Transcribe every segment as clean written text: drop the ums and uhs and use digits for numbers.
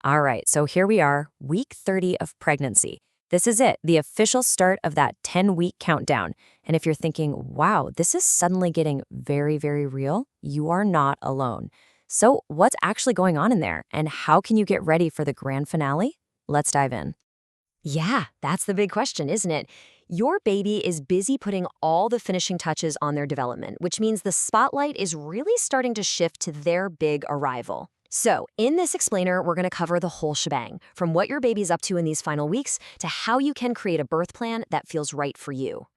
All right, so here we are, week 30 of pregnancy. This is it, the official start of that 10-week countdown. And if you're thinking, wow, this is suddenly getting very, very real, you are not alone. So, what's actually going on in there, and how can you get ready for the grand finale? Let's dive in. Yeah, that's the big question, isn't it? Your baby is busy putting all the finishing touches on their development, which means the spotlight is really starting to shift to their big arrival. So, in this explainer, we're going to cover the whole shebang, from what your baby's up to in these final weeks to how you can create a birth plan that feels right for you.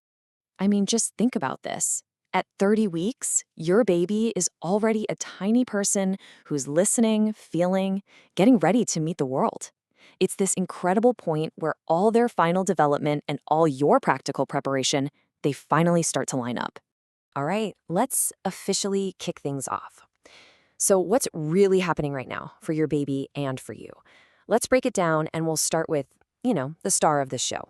I mean, just think about this. At 30 weeks, your baby is already a tiny person who's listening, feeling, getting ready to meet the world. It's this incredible point where all their final development and all your practical preparation, they finally start to line up. All right, let's officially kick things off. So what's really happening right now for your baby and for you? Let's break it down and we'll start with, the star of this show.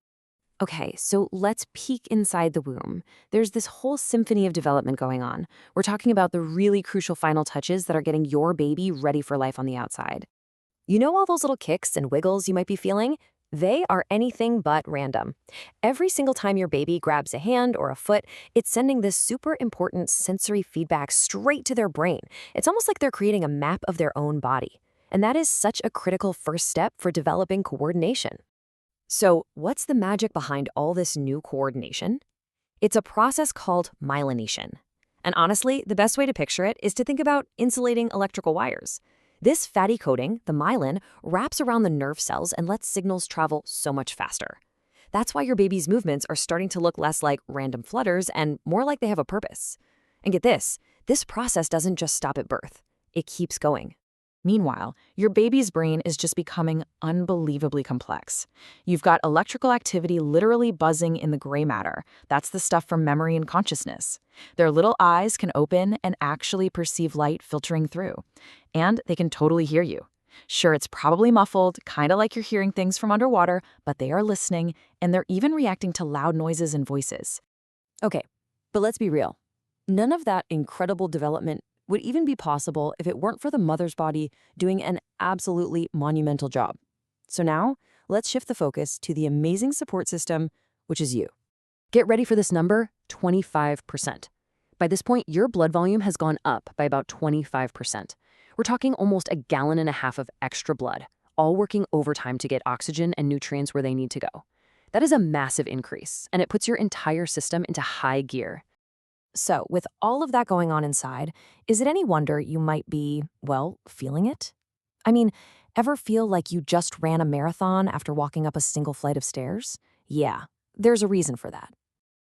Okay, so let's peek inside the womb. There's this whole symphony of development going on. We're talking about the really crucial final touches that are getting your baby ready for life on the outside. You know all those little kicks and wiggles you might be feeling? They are anything but random. Every single time your baby grabs a hand or a foot, it's sending this super important sensory feedback straight to their brain. It's almost like they're creating a map of their own body. And that is such a critical first step for developing coordination. So, what's the magic behind all this new coordination? It's a process called myelination. And honestly, the best way to picture it is to think about insulating electrical wires. This fatty coating, the myelin, wraps around the nerve cells and lets signals travel so much faster. That's why your baby's movements are starting to look less like random flutters and more like they have a purpose. And get this process doesn't just stop at birth. It keeps going. Meanwhile, your baby's brain is just becoming unbelievably complex. You've got electrical activity literally buzzing in the gray matter. That's the stuff from memory and consciousness. Their little eyes can open and actually perceive light filtering through. And they can totally hear you. Sure, it's probably muffled, kind of like you're hearing things from underwater, but they are listening, and they're even reacting to loud noises and voices. Okay, but let's be real. None of that incredible development would even be possible if it weren't for the mother's body doing an absolutely monumental job. So now, let's shift the focus to the amazing support system, which is you. Get ready for this number, 25%. By this point, your blood volume has gone up by about 25%. We're talking almost 1.5 gallons of extra blood, all working overtime to get oxygen and nutrients where they need to go. That is a massive increase, and it puts your entire system into high gear. So, with all of that going on inside, is it any wonder you might be, feeling it? I mean, ever feel like you just ran a marathon after walking up a single flight of stairs? Yeah, there's a reason for that.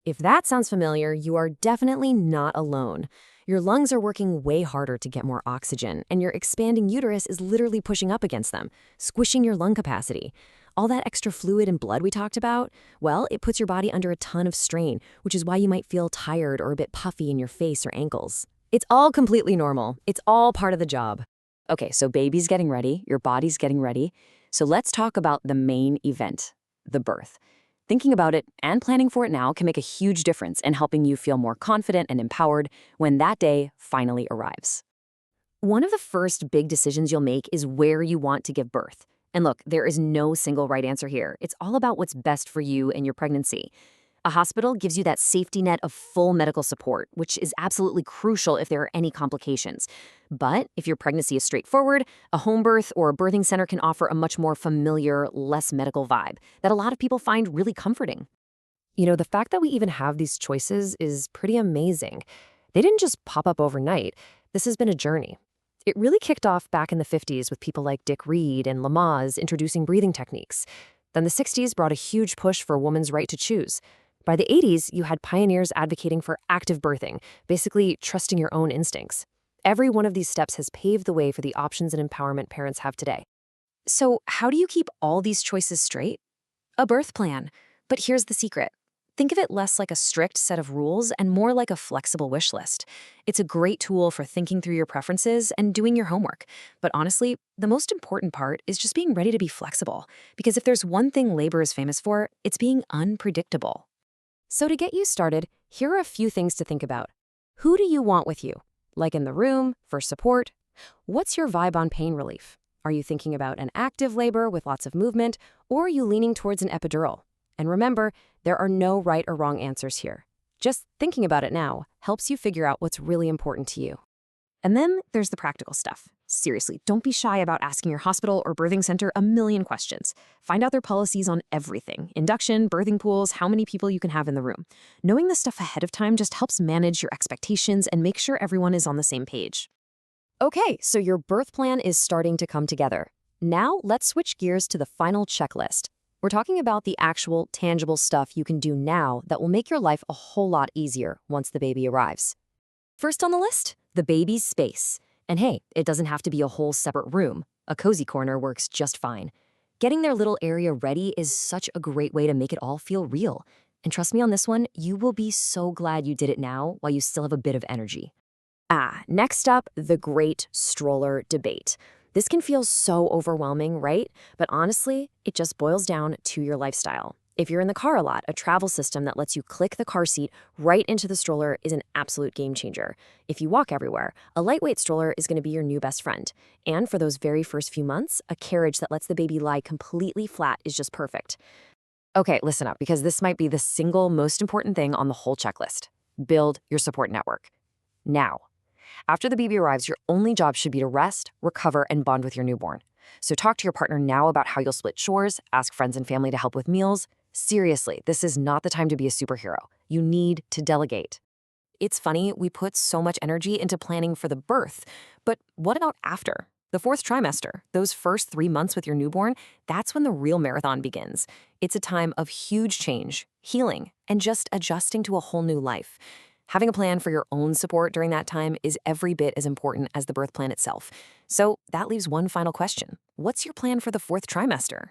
If that sounds familiar, you are definitely not alone. Your lungs are working way harder to get more oxygen, and your expanding uterus is literally pushing up against them, squishing your lung capacity. All that extra fluid and blood we talked about, it puts your body under a ton of strain, which is why you might feel tired or a bit puffy in your face or ankles. It's all completely normal. It's all part of the job. Okay, so baby's getting ready, your body's getting ready. So let's talk about the main event, the birth. Thinking about it and planning for it now can make a huge difference in helping you feel more confident and empowered when that day finally arrives. One of the first big decisions you'll make is where you want to give birth. And look, there is no single right answer here. It's all about what's best for you and your pregnancy. A hospital gives you that safety net of full medical support, which is absolutely crucial if there are any complications. But if your pregnancy is straightforward, a home birth or a birthing center can offer a much more familiar, less medical vibe that a lot of people find really comforting. The fact that we even have these choices is pretty amazing. They didn't just pop up overnight. This has been a journey. It really kicked off back in the 50s with people like Dick Reed and Lamaze introducing breathing techniques. Then the 60s brought a huge push for a woman's right to choose. By the 80s, you had pioneers advocating for active birthing, basically trusting your own instincts. Every one of these steps has paved the way for the options and empowerment parents have today. So, how do you keep all these choices straight? A birth plan. But here's the secret. Think of it less like a strict set of rules and more like a flexible wish list. It's a great tool for thinking through your preferences and doing your homework. But honestly, the most important part is just being ready to be flexible. Because if there's one thing labor is famous for, it's being unpredictable. So to get you started, here are a few things to think about. Who do you want with you? Like in the room, for support? What's your vibe on pain relief? Are you thinking about an active labor with lots of movement, or are you leaning towards an epidural? And remember, there are no right or wrong answers here. Just thinking about it now helps you figure out what's really important to you. And then there's the practical stuff. Seriously, don't be shy about asking your hospital or birthing center a million questions. Find out their policies on everything: induction, birthing pools, how many people you can have in the room. Knowing this stuff ahead of time just helps manage your expectations and make sure everyone is on the same page. Okay, so your birth plan is starting to come together. Now let's switch gears to the final checklist. We're talking about the actual, tangible stuff you can do now that will make your life a whole lot easier once the baby arrives. First on the list, the baby's space. And hey, it doesn't have to be a whole separate room. A cozy corner works just fine. Getting their little area ready is such a great way to make it all feel real. And trust me on this one, you will be so glad you did it now while you still have a bit of energy. Next up, the great stroller debate. This can feel so overwhelming, right? But honestly, it just boils down to your lifestyle. If you're in the car a lot, a travel system that lets you click the car seat right into the stroller is an absolute game changer. If you walk everywhere, a lightweight stroller is going to be your new best friend. And for those very first few months, a carriage that lets the baby lie completely flat is just perfect. Okay, listen up, because this might be the single most important thing on the whole checklist. Build your support network. Now. After the baby arrives, your only job should be to rest, recover, and bond with your newborn. So talk to your partner now about how you'll split chores, ask friends and family to help with meals. Seriously, this is not the time to be a superhero. You need to delegate. It's funny, we put so much energy into planning for the birth, but what about after? The fourth trimester, those first 3 months with your newborn, that's when the real marathon begins. It's a time of huge change, healing, and just adjusting to a whole new life. Having a plan for your own support during that time is every bit as important as the birth plan itself. So that leaves one final question. What's your plan for the fourth trimester?